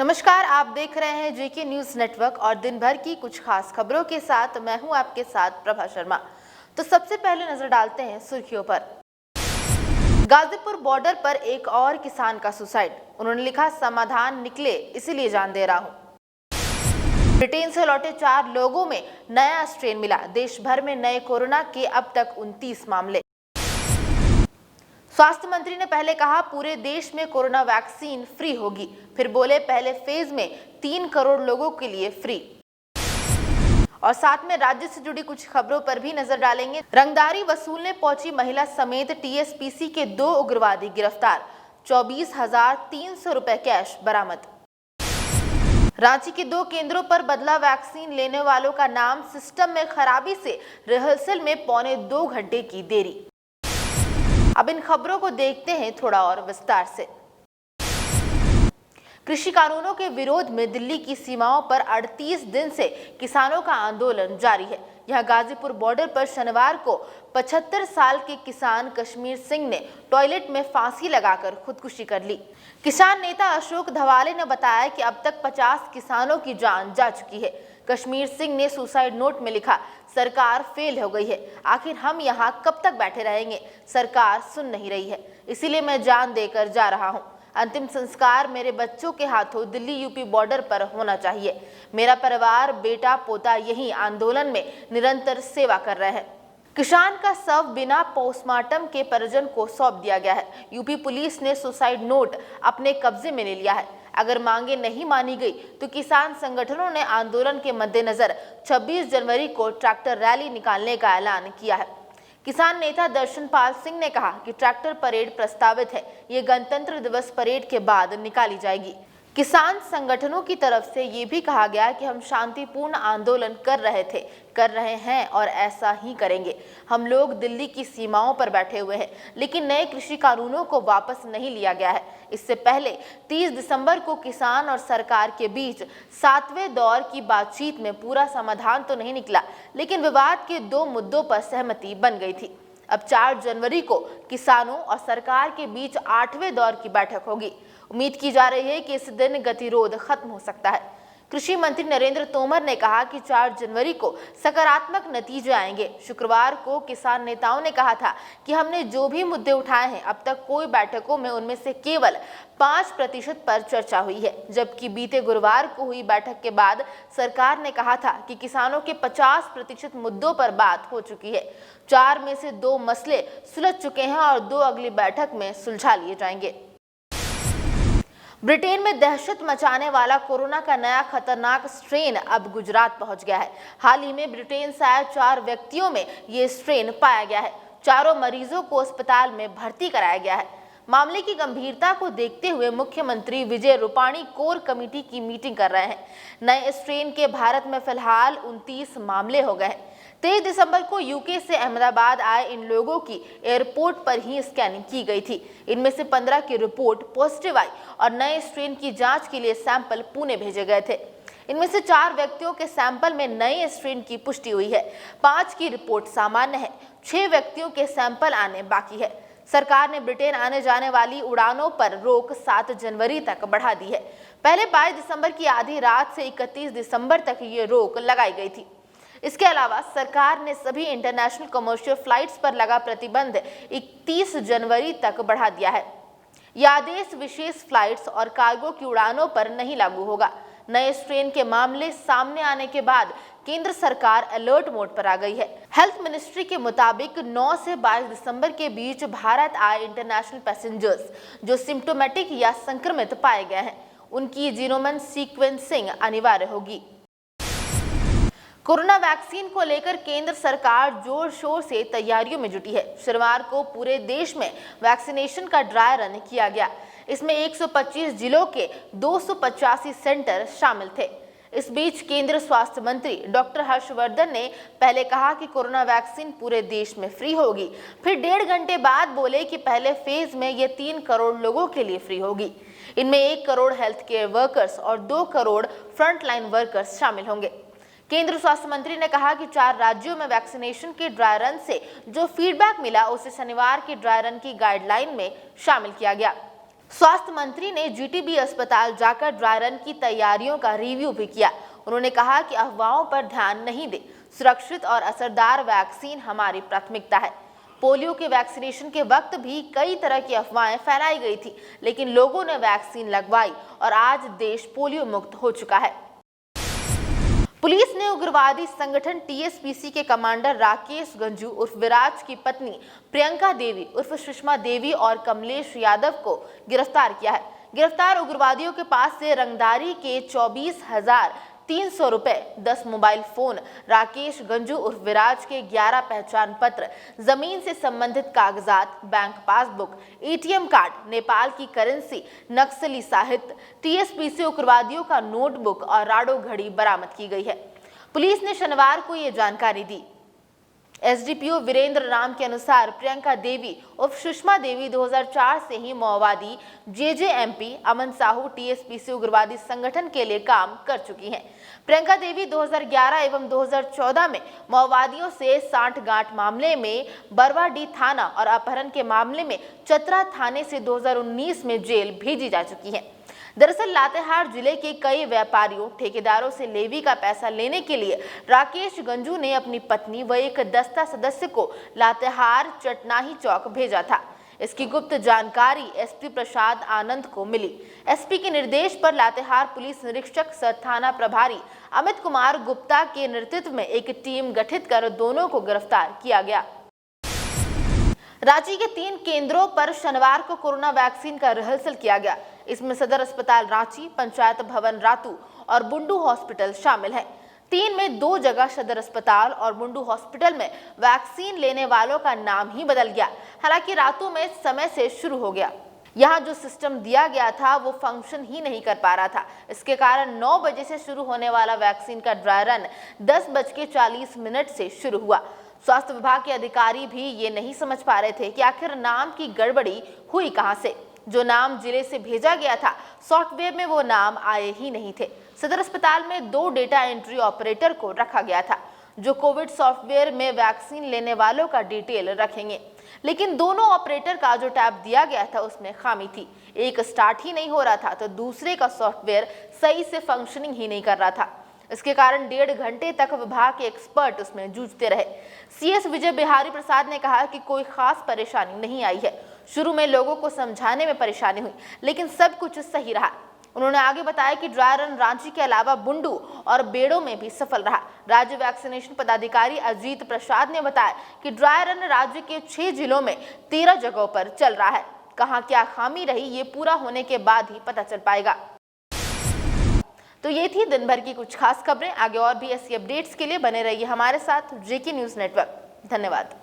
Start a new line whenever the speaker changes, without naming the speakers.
नमस्कार, आप देख रहे हैं जेके न्यूज नेटवर्क और दिन भर की कुछ खास खबरों के साथ मैं हूं आपके साथ प्रभा शर्मा। तो सबसे पहले नजर डालते हैं सुर्खियों पर। गाजीपुर बॉर्डर पर एक और किसान का सुसाइड। उन्होंने लिखा, समाधान निकले इसीलिए जान दे रहा हूं। ब्रिटेन से लौटे 4 लोगों में नया स्ट्रेन मिला। देश भर में नए कोरोना के अब तक 29 मामले। स्वास्थ्य मंत्री ने पहले कहा पूरे देश में कोरोना वैक्सीन फ्री होगी, फिर बोले पहले फेज में 3 करोड़ लोगों के लिए फ्री। और साथ में राज्य से जुड़ी कुछ खबरों पर भी नजर डालेंगे। रंगदारी वसूलने पहुंची महिला समेत टीएसपीसी के 2 उग्रवादी गिरफ्तार। 24,300 रुपए कैश बरामद। रांची के 2 केंद्रों पर बदला वैक्सीन लेने वालों का नाम। सिस्टम में खराबी से रिहर्सल में 1.25 घंटे की देरी। अब इन खबरों को देखते हैं थोड़ा और विस्तार से। कृषि कानूनों के विरोध में दिल्ली की सीमाओं पर 38 दिन से किसानों का आंदोलन जारी है। यहां गाजीपुर बॉर्डर पर शनिवार को 75 साल के किसान कश्मीर सिंह ने टॉयलेट में फांसी लगाकर खुदकुशी कर ली। किसान नेता अशोक धवाले ने बताया कि अब तक 50 किसानों की जान जा चुकी है। कश्मीर सिंह ने सुसाइड नोट में लिखा, सरकार फेल हो गई है, आखिर हम यहाँ कब तक बैठे रहेंगे, सरकार सुन नहीं रही है, इसीलिए मैं जान देकर जा रहा हूँ। अंतिम संस्कार मेरे बच्चों के हाथों दिल्ली यूपी बॉर्डर पर होना चाहिए। मेरा परिवार, बेटा पोता यही आंदोलन में निरंतर सेवा कर रहे हैं। किसान का शव बिना पोस्टमार्टम के परिजन को सौंप दिया गया है। यूपी पुलिस ने सुसाइड नोट अपने कब्जे में ले लिया है। अगर मांगे नहीं मानी गई तो किसान संगठनों ने आंदोलन के मद्देनजर 26 जनवरी को ट्रैक्टर रैली निकालने का ऐलान किया है। किसान नेता दर्शनपाल सिंह ने कहा कि ट्रैक्टर परेड प्रस्तावित है। ये गणतंत्र दिवस परेड के बाद निकाली जाएगी। किसान संगठनों की तरफ से ये भी कहा गया कि हम शांतिपूर्ण आंदोलन कर रहे हैं और ऐसा ही करेंगे। हम लोग दिल्ली की सीमाओं पर बैठे हुए हैं, लेकिन नए कृषि कानूनों को वापस नहीं लिया गया है। इससे पहले 30 दिसंबर को किसान और सरकार के बीच 7वें दौर की बातचीत में पूरा समाधान तो नहीं निकला, लेकिन विवाद के 2 मुद्दों पर सहमति बन गई थी। अब 4 जनवरी को किसानों और सरकार के बीच 8वें दौर की बैठक होगी। उम्मीद की जा रही है कि इस दिन गतिरोध खत्म हो सकता है। कृषि मंत्री नरेंद्र तोमर ने कहा कि 4 जनवरी को सकारात्मक नतीजे आएंगे। शुक्रवार को किसान नेताओं ने कहा था कि हमने जो भी मुद्दे उठाए हैं, अब तक कोई बैठकों में उनमें से केवल 5% पर चर्चा हुई है, जबकि बीते गुरुवार को हुई बैठक के बाद सरकार ने कहा था कि किसानों के 50% मुद्दों पर बात हो चुकी है। 4 में से 2 मसले सुलझ चुके हैं और 2 अगली बैठक में सुलझा लिए जाएंगे। ब्रिटेन में दहशत मचाने वाला कोरोना का नया खतरनाक स्ट्रेन अब गुजरात पहुंच गया है। हाल ही में ब्रिटेन से आए 4 व्यक्तियों में ये स्ट्रेन पाया गया है। चारों मरीजों को अस्पताल में भर्ती कराया गया है। मामले की गंभीरता को देखते हुए मुख्यमंत्री विजय रूपाणी कोर कमेटी की मीटिंग कर रहे हैं। नए स्ट्रेन के भारत में फिलहाल 29 मामले हो गए हैं। 23 दिसंबर को यूके से अहमदाबाद आए इन लोगों की एयरपोर्ट पर ही स्कैनिंग की गई थी। इनमें से 15 की रिपोर्ट पॉजिटिव आई और नए स्ट्रेन की जांच के लिए सैंपल पुणे भेजे गए थे। इनमें से 4 व्यक्तियों के सैंपल में नए स्ट्रेन की पुष्टि हुई है। 5 की रिपोर्ट सामान्य है। 6 व्यक्तियों के सैंपल आने बाकी है। सरकार ने ब्रिटेन आने जाने वाली उड़ानों पर रोक 7 जनवरी तक बढ़ा दी है। पहले 22 दिसंबर की आधी रात से 31 दिसंबर तक ये रोक लगाई गई थी। इसके अलावा सरकार ने सभी इंटरनेशनल कमर्शियल फ्लाइट्स पर लगा प्रतिबंध 31 जनवरी तक बढ़ा दिया है। यह आदेश विशेष फ्लाइट्स और कार्गो की उड़ानों पर नहीं लागू होगा। नए स्ट्रेन के मामले सामने आने के बाद केंद्र सरकार अलर्ट मोड पर आ गई है। हेल्थ मिनिस्ट्री के मुताबिक 9 से 22 दिसंबर के बीच भारत आए इंटरनेशनल पैसेंजर्स जो सिम्टोमेटिक या संक्रमित पाए गए हैं, उनकी जीनोम सीक्वेंसिंग अनिवार्य होगी। कोरोना वैक्सीन को लेकर केंद्र सरकार जोर शोर से तैयारियों में जुटी है। शनिवार को पूरे देश में वैक्सीनेशन का ड्राई रन किया गया। इसमें 125 जिलों के 285 सेंटर शामिल थे। इस बीच केंद्रीय स्वास्थ्य मंत्री डॉक्टर हर्षवर्धन ने पहले कहा कि कोरोना वैक्सीन पूरे देश में फ्री होगी, फिर 1.5 घंटे बाद बोले कि पहले फेज में ये 3 करोड़ लोगों के लिए फ्री होगी। इनमें 1 करोड़ हेल्थ केयर वर्कर्स और 2 करोड़ फ्रंटलाइन वर्कर्स शामिल होंगे। केंद्रीय स्वास्थ्य मंत्री ने कहा कि 4 राज्यों में वैक्सीनेशन के ड्राई रन से जो फीडबैक मिला उसे शनिवार के ड्राई रन की गाइडलाइन में शामिल किया गया। स्वास्थ्य मंत्री ने जीटीबी अस्पताल जाकर ड्राई रन की तैयारियों का रिव्यू भी किया। उन्होंने कहा कि अफवाहों पर ध्यान नहीं दें, सुरक्षित और असरदार वैक्सीन हमारी प्राथमिकता है। पोलियो के वैक्सीनेशन के वक्त भी कई तरह की अफवाहें फैलाई गई थी, लेकिन लोगों ने वैक्सीन लगवाई और आज देश पोलियो मुक्त हो चुका है। पुलिस ने उग्रवादी संगठन टीएसपीसी के कमांडर राकेश गंजू उर्फ विराज की पत्नी प्रियंका देवी उर्फ सुषमा देवी और कमलेश यादव को गिरफ्तार किया है। गिरफ्तार उग्रवादियों के पास से रंगदारी के 24,300 रुपए, 10 मोबाइल फोन, राकेश गंजू उर्फ विराज के 11 पहचान पत्र, जमीन से संबंधित कागजात, bank passbook, ATM card, Nepal की करेंसी, नक्सली साहित्य, टीएसपीसी उग्रवादियों का नोटबुक और राडो घड़ी बरामद की गई है। पुलिस ने शनिवार को ये जानकारी दी। एसडीपीओ वीरेंद्र राम के अनुसार प्रियंका देवी उर्फ सुषमा देवी 2004 से ही माओवादी जेजेएमपी अमन साहू टीएसपीसी उग्रवादी संगठन के लिए काम कर चुकी हैं। प्रियंका देवी 2011 एवं 2014 में माओवादियों से सांठगांठ मामले में बरवाडीह थाना और अपहरण के मामले में चतरा थाने से 2019 में जेल भेजी जा चुकी हैं। दरअसल लातेहार जिले के कई व्यापारियों, ठेकेदारों से लेवी का पैसा लेने के लिए राकेश गंजू ने अपनी पत्नी व एक दस्ता सदस्य को लातेहार चटनाही चौक भेजा था। इसकी गुप्त जानकारी एसपी प्रसाद आनंद को मिली। एसपी के निर्देश पर लातेहार पुलिस निरीक्षक सह थाना प्रभारी अमित कुमार गुप्ता के नेतृत्व में एक टीम गठित कर दोनों को गिरफ्तार किया गया। रांची के 3 केंद्रों पर शनिवार को कोरोना वैक्सीन का रिहर्सल किया गया। इसमें सदर अस्पताल रांची, पंचायत भवन रातू और बुंडू हॉस्पिटल शामिल है। 3 में 2 जगह सदर अस्पताल और बुंडू हॉस्पिटल में वैक्सीन लेने वालों का नाम ही बदल गया। हालांकि रातू में समय से शुरू हो गया। यहाँ जो सिस्टम दिया गया था वो फंक्शन ही नहीं कर पा रहा था। इसके कारण 9 बजे से शुरू होने वाला वैक्सीन का ड्राई रन 10:40 से शुरू हुआ। स्वास्थ्य विभाग के अधिकारी भी ये नहीं समझ पा रहे थे कि आखिर नाम की गड़बड़ी हुई कहां से। जो नाम जिले से भेजा गया था, सॉफ्टवेयर में वो नाम आए ही नहीं थे। सदर अस्पताल में 2 डेटा एंट्री ऑपरेटर को रखा गया था, जो कोविड सॉफ्टवेयर में वैक्सीन लेने वालों का डिटेल रखेंगे। लेकिन दोनों ऑपरेटर का जो टैब दिया गया था उसमें खामी थी। एक स्टार्ट ही नहीं हो रहा था तो दूसरे का सॉफ्टवेयर सही से फंक्शनिंग ही नहीं कर रहा था। इसके कारण 1.5 घंटे तक विभाग के एक्सपर्ट उसमें जूझते रहे। सीएस विजय बिहारी प्रसाद ने कहा कि कोई खास परेशानी नहीं आई है। शुरू में लोगों को समझाने में परेशानी हुई, लेकिन सब कुछ सही रहा। उन्होंने आगे बताया कि ड्राई रन रांची के अलावा बुंडू और बेड़ो में भी सफल रहा। राज्य वैक्सीनेशन पदाधिकारी अजीत प्रसाद ने बताया कि ड्राई रन राज्य के 6 जिलों में 13 जगहों पर चल रहा है। कहां क्या खामी रही, ये पूरा होने के बाद ही पता चल पाएगा। तो ये थी दिन भर की कुछ खास खबरें। आगे और भी ऐसी अपडेट्स के लिए बने रहिए हमारे साथ जेके न्यूज़ नेटवर्क। धन्यवाद।